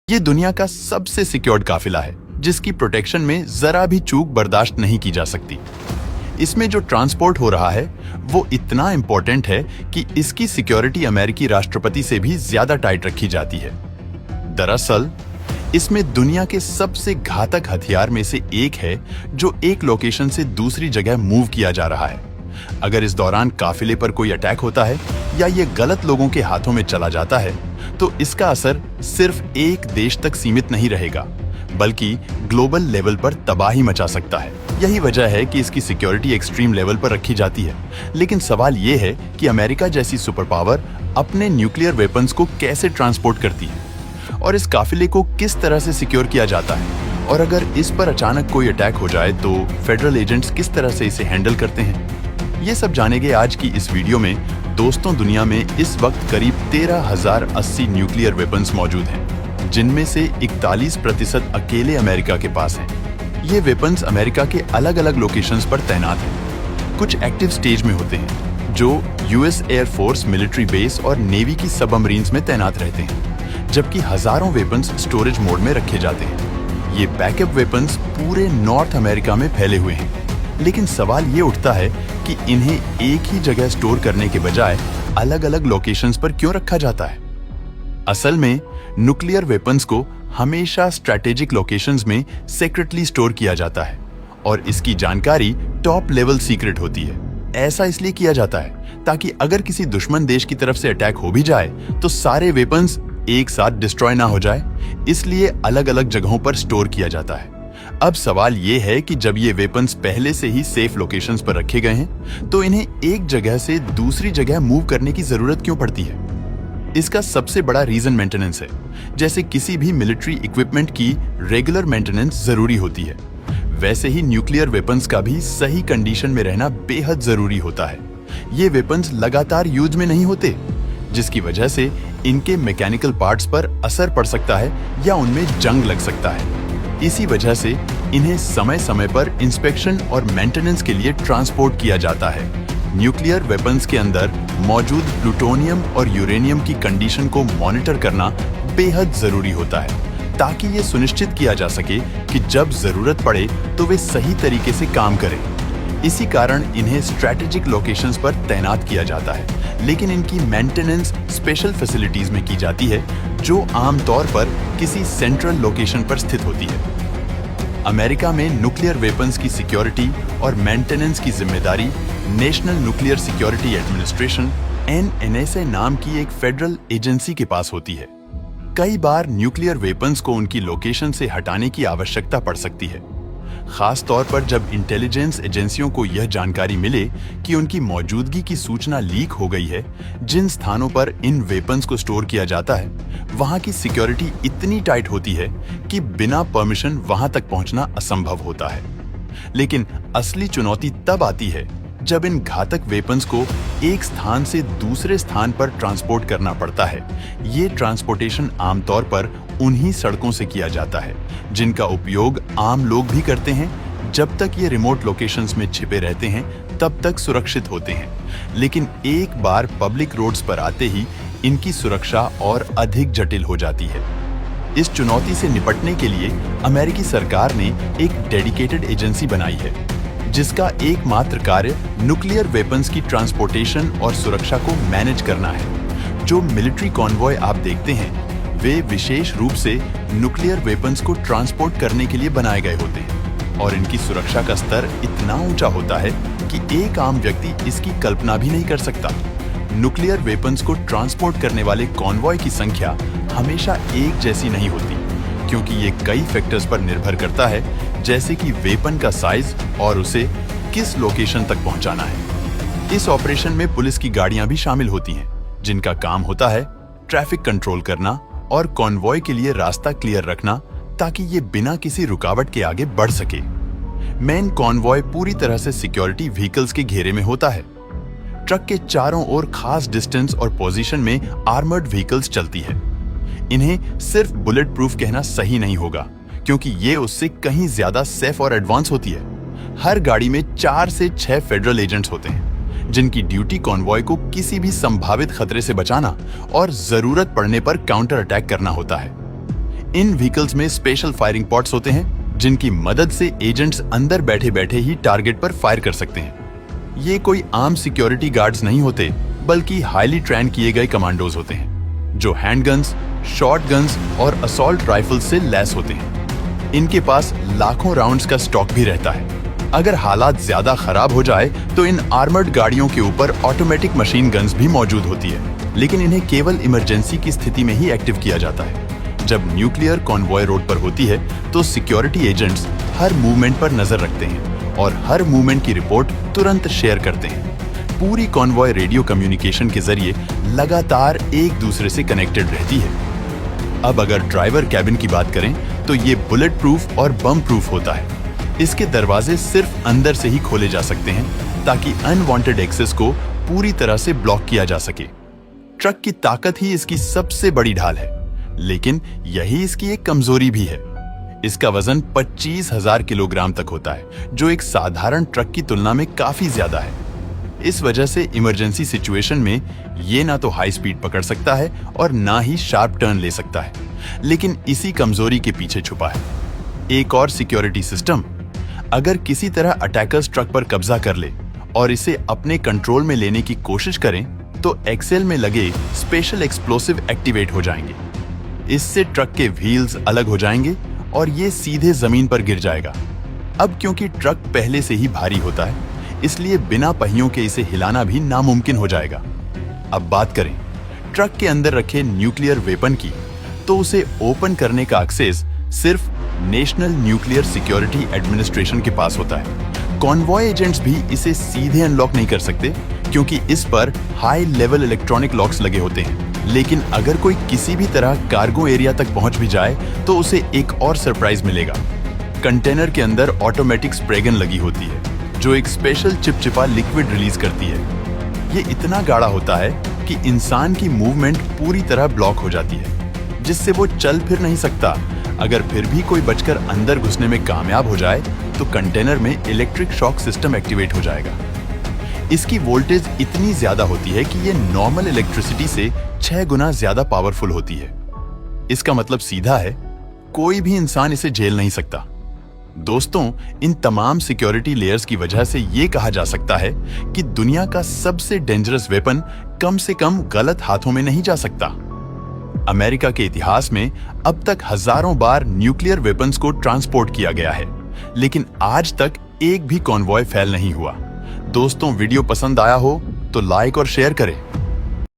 ये दुनिया का सबसे सिक्योर्ड काफिला है जिसकी प्रोटेक्शन में जरा भी चूक बर्दाश्त नहीं की जा सकती। इसमें जो ट्रांसपोर्ट हो रहा है वो इतना इंपॉर्टेंट है कि इसकी सिक्योरिटी अमेरिकी राष्ट्रपति से भी ज्यादा टाइट रखी जाती है। दरअसल इसमें दुनिया के सबसे घातक हथियार में से एक है जो एक लोकेशन से दूसरी जगह मूव किया जा रहा है। अगर इस दौरान काफिले पर कोई अटैक होता है या ये गलत लोगों के हाथों में चला जाता है तो इसका असर सिर्फ एक देश तक सीमित नहीं रहेगा बल्कि ग्लोबल लेवल पर तबाही मचा सकता है। यही वजह है कि इसकी सिक्योरिटी एक्सट्रीम लेवल पर रखी जाती है। लेकिन सवाल ये है कि अमेरिका जैसी सुपर पावर अपने न्यूक्लियर वेपन्स को कैसे ट्रांसपोर्ट करती है और इस काफिले को किस तरह से सिक्योर किया जाता है, और अगर इस पर अचानक कोई अटैक हो जाए तो फेडरल एजेंट्स किस तरह से इसे हैंडल करते हैं। ये सब जानेंगे आज की इस वीडियो में। दोस्तों, दुनिया में इस वक्त करीब 13,080 न्यूक्लियर वेपन्स मौजूद हैं, जिनमें से 41% अकेले अमेरिका के पास हैं। ये वेपन्स अमेरिका के अलग अलग लोकेशंस पर तैनात हैं। कुछ एक्टिव स्टेज में होते हैं जो US air force military base और नेवी की सबमरीन्स में तैनात रहते हैं, जबकि हजारों वेपन्स स्टोरेज मोड में रखे जाते हैं। ये बैकअप वेपन्स पूरे नॉर्थ अमेरिका में फैले हुए हैं। लेकिन सवाल ये उठता है कि इन्हें एक ही जगह स्टोर करने के बजाय अलग अलग लोकेशंस पर क्यों रखा जाता है। असल में न्यूक्लियर वेपन्स को हमेशा स्ट्रैटेजिक लोकेशंस में सीक्रेटली स्टोर किया जाता है और इसकी जानकारी टॉप लेवल सीक्रेट होती है। ऐसा इसलिए किया जाता है ताकि अगर किसी दुश्मन देश की तरफ से अटैक हो भी जाए तो सारे वेपन्स एक साथ डिस्ट्रॉय ना हो जाए, इसलिए अलग अलग जगहों पर स्टोर किया जाता है। अब सवाल ये है कि जब ये वेपन्स पहले से ही सेफ लोकेशंस पर रखे गए हैं तो इन्हें एक जगह से दूसरी जगह मूव करने की जरूरत क्यों पड़ती है। इसका सबसे बड़ा रीजन मेंटेनेंस है। जैसे किसी भी मिलिट्री इक्विपमेंट की रेगुलर मेंटेनेंस जरूरी होती है, वैसे ही न्यूक्लियर वेपन्स का भी सही कंडीशन में रहना बेहद जरूरी होता है। ये वेपन्स लगातार यूज में नहीं होते, जिसकी वजह से इनके मैकेनिकल पार्ट्स पर असर पड़ सकता है या उनमें जंग लग सकता है। इसी वजह से इन्हें समय समय पर इंस्पेक्शन और मेंटेनेंस के लिए ट्रांसपोर्ट किया जाता है। न्यूक्लियर वेपन्स के अंदर मौजूद प्लूटोनियम और यूरेनियम की कंडीशन को मॉनिटर करना बेहद जरूरी होता है ताकि ये सुनिश्चित किया जा सके कि जब जरूरत पड़े तो वे सही तरीके से काम करें। इसी कारण इन्हें स्ट्रैटेजिक लोकेशंस पर तैनात किया जाता है, लेकिन इनकी मेंटेनेंस स्पेशल फैसिलिटीज में की जाती है जो आमतौर पर किसी सेंट्रल लोकेशन पर स्थित होती है। अमेरिका में न्यूक्लियर वेपन्स की सिक्योरिटी और मेंटेनेंस की जिम्मेदारी national nuclear security administration (NNSA) नाम की एक फेडरल एजेंसी के पास होती है। कई बार न्यूक्लियर वेपन्स को उनकी लोकेशन से हटाने की आवश्यकता पड़ सकती है, खास तौर पर जब इंटेलिजेंस एजेंसियों को यह जानकारी मिले कि उनकी मौजूदगी की सूचना लीक हो गई है। जिन स्थानों पर इन वेपन्स को स्टोर किया जाता है वहां की सिक्योरिटी इतनी टाइट होती है कि बिना परमिशन वहां तक पहुंचना असंभव होता है। लेकिन असली चुनौती तब आती है जब इन घातक वेपन्स को एक स्थान से दूसरे स्थान पर ट्रांसपोर्ट करना पड़ता है। ये ट्रांसपोर्टेशन आमतौर पर उन्हीं सड़कों से किया जाता है जिनका उपयोग आम लोग भी करते हैं। जब तक ये रिमोट लोकेशंस में छिपे रहते हैं तब तक सुरक्षित होते हैं, लेकिन एक बार पब्लिक रोड्स पर आते ही इनकी सुरक्षा और अधिक जटिल हो जाती है। इस चुनौती से निपटने के लिए अमेरिकी सरकार ने एक डेडिकेटेड एजेंसी बनाई है जिसका एकमात्र कार्य न्यूक्लियर वेपन्स की ट्रांसपोर्टेशन और सुरक्षा को मैनेज करना है। जो मिलिट्री कॉन्वॉय आप देखते हैं वे विशेष रूप से न्यूक्लियर वेपन्स को ट्रांसपोर्ट करने के लिए बनाए गए होते हैं और इनकी सुरक्षा का स्तर इतना ऊंचा होता है कि एक आम व्यक्ति इसकी कल्पना भी नहीं कर सकता। न्यूक्लियर वेपन्स को ट्रांसपोर्ट करने वाले कॉन्वॉय की संख्या हमेशा एक जैसी नहीं होती, क्योंकि ये कई फैक्टर्स पर निर्भर करता है, जैसे कि वेपन का साइज और उसे किस लोकेशन तक पहुंचाना है। इस ऑपरेशन में पुलिस की गाड़ियां भी शामिल होती हैं, जिनका काम होता है ट्रैफिक कंट्रोल करना और कॉन्वॉय के लिए रास्ता क्लियर रखना ताकि ये बिना किसी रुकावट के आगे बढ़ सके। मेन कॉन्वॉय पूरी तरह से सिक्योरिटी व्हीकल्स के घेरे में होता है। ट्रक के चारों ओर खास डिस्टेंस और पोजीशन में आर्मर्ड व्हीकल्स चलती है। इन्हें सिर्फ बुलेट प्रूफ कहना सही नहीं होगा, क्योंकि ये उससे कहीं ज्यादा सेफ और एडवांस होती है। हर गाड़ी में 4 से 6 फेडरल एजेंट्स होते हैं जिनकी ड्यूटी कॉन्वॉय को किसी भी संभावित खतरे से बचाना और जरूरत पड़ने पर काउंटर अटैक करना होता है। इन व्हीकल्स में स्पेशल फायरिंग पॉट्स होते हैं जिनकी मदद से एजेंट्स अंदर बैठे बैठे ही टारगेट पर फायर कर सकते हैं। ये कोई आम सिक्योरिटी गार्ड्स नहीं होते, बल्कि हाईली ट्रेन किए गए कमांडोज होते हैं जो हैंडगन्स, शॉटगन्स और असॉल्ट राइफल्स से लैस होते हैं। इनके पास लाखों राउंड्स का स्टॉक भी रहता है। अगर हालात ज्यादा खराब हो जाए तो इन आर्मर्ड गाड़ियों के ऊपर ऑटोमेटिक मशीन गन्स भी मौजूद होती है, लेकिन इन्हें केवल इमरजेंसी की स्थिति में ही एक्टिव किया जाता है। जब न्यूक्लियर कॉन्वॉय रोड पर होती है तो सिक्योरिटी एजेंट्स हर मूवमेंट पर नजर रखते हैं और हर मूवमेंट की रिपोर्ट तुरंत शेयर करते हैं। पूरी कॉन्वॉय रेडियो कम्युनिकेशन के जरिए लगातार एक दूसरे से कनेक्टेड रहती है। अब अगर ड्राइवर कैबिन की बात करें तो ये बुलेट प्रूफ और बम प्रूफ होता है। इसके दरवाजे सिर्फ अंदर से ही खोले जा सकते हैं ताकि अनवांटेड एक्सेस को पूरी तरह से ब्लॉक किया जा सके। ट्रक की ताकत ही इसकी सबसे बड़ी ढाल है, लेकिन यही इसकी एक कमजोरी भी है। इसका वजन 25,000 किलोग्राम तक होता है, जो एक साधारण ट्रक की तुलना में काफी ज्यादा है। इस वजह से इमरजेंसी सिचुएशन में ये ना तो हाई स्पीड पकड़ सकता है और ना ही शार्प टर्न ले सकता है। लेकिन इसी कमजोरी के पीछे छुपा है एक और सिक्योरिटी सिस्टम। अगर किसी तरह अटैकर्स ट्रक पर कब्जा कर ले और इसे अपने कंट्रोल में लेने की कोशिश करें तो एक्सेल में लगे स्पेशल एक्सप्लोसिव एक्टिवेट हो जाएंगे। इससे ट्रक के व्हील्स अलग हो जाएंगे और ये सीधे जमीन पर गिर जाएगा। अब क्योंकि ट्रक पहले से ही भारी होता है, इसलिए बिना पहियों के इसे हिलाना भी नामुमकिन हो जाएगा। अब बात करें ट्रक के अंदर रखे न्यूक्लियर वेपन की, तो उसे ओपन करने का एक्सेस सिर्फ नेशनल न्यूक्लियर सिक्योरिटी एडमिनिस्ट्रेशन के पास होता है। कॉन्वॉय एजेंट्स भी इसे सीधे अनलॉक नहीं कर सकते क्योंकि इस पर हाई लेवल इलेक्ट्रॉनिक लॉक्स लगे होते हैं। लेकिन अगर कोई किसी भी तरह कार्गो एरिया तक पहुंच भी जाए तो उसे एक और सरप्राइज मिलेगा। कंटेनर के अंदर ऑटोमेटिक स्प्रे गन लगी होती है जो एक स्पेशल चिपचिपा लिक्विड रिलीज करती है। ये इतना गाढ़ा होता है कि इंसान की मूवमेंट पूरी तरह ब्लॉक हो जाती है, जिससे वो चल फिर नहीं सकता। अगर फिर भी कोई बचकर अंदर घुसने में कामयाब हो जाए तो कंटेनर में इलेक्ट्रिक शॉक सिस्टम एक्टिवेट हो जाएगा। इसकी वोल्टेज इतनी ज्यादा होती है कि ये नॉर्मल इलेक्ट्रिसिटी से 6 गुना ज्यादा पावरफुल होती है। इसका मतलब सीधा है, कोई भी इंसान इसे झेल नहीं सकता। दोस्तों, इन तमाम सिक्योरिटी लेयर्स की वजह से ये कहा जा सकता है कि दुनिया का सबसे डेंजरस वेपन कम से कम गलत हाथों में नहीं जा सकता। अमेरिका के इतिहास में अब तक हजारों बार न्यूक्लियर वेपन्स को ट्रांसपोर्ट किया गया है, लेकिन आज तक एक भी कॉन्वॉय फेल नहीं हुआ। दोस्तों, वीडियो पसंद आया हो तो लाइक और शेयर करें।